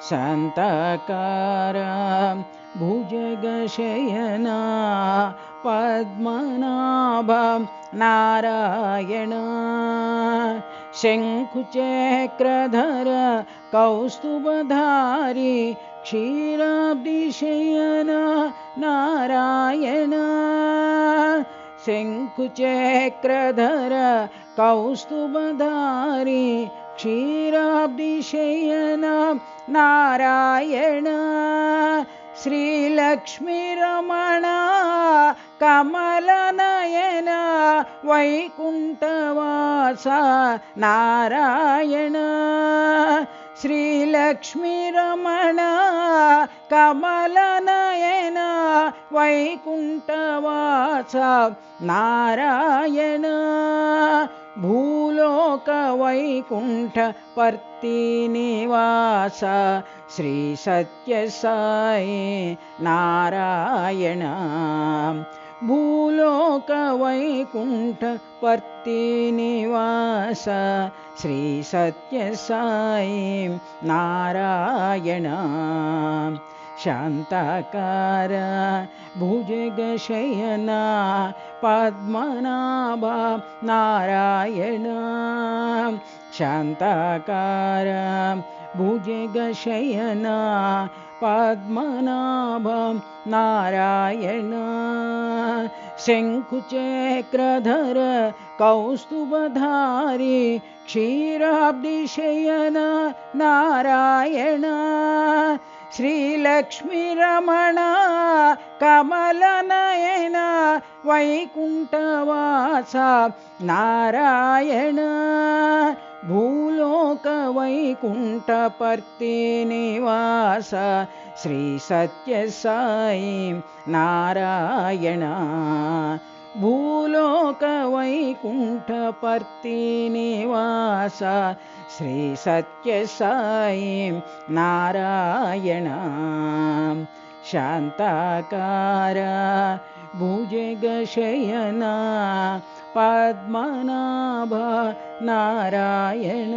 शान्ताकार भुजगशयना Padmanabha Narayana शङ्खचक्रधर कौस्तुभधारी क्षीराब्धिशयन Narayana शङ्खचक्रधर कौस्तुभधारी क्षीराब्धिशयन Narayana श्रीलक्ष्मीरमण Kamalnayan वैकुण्ठवास Narayana श्रीलक्ष्मीरमण Kamalnayan वैकुण्ठवास Narayana भूलोक Vaikuntha पर्तिनिवास Shri Sathya Sai Narayana भूलोक Vaikuntha पर्तिनिवास Shri Sathya Sai Narayana शान्ताकार भुजगशयना Padmanabha Narayana शान्ताकार भुजगशयना Padmanabha Narayana शङ्खचक्रधर कौस्तुभधारी क्षीराब्धिशयन Narayana श्रीलक्ष्मीरमण Kamalnayan वैकुण्ठवास Narayana भूलोक Vaikuntha पर्तिनिवास Shri Sathya Sai Narayana भूलोक Vaikuntha पर्तिनिवास Shri Sathya Sai Narayana शान्ताकार भुजगशयना Padmanabha Narayana.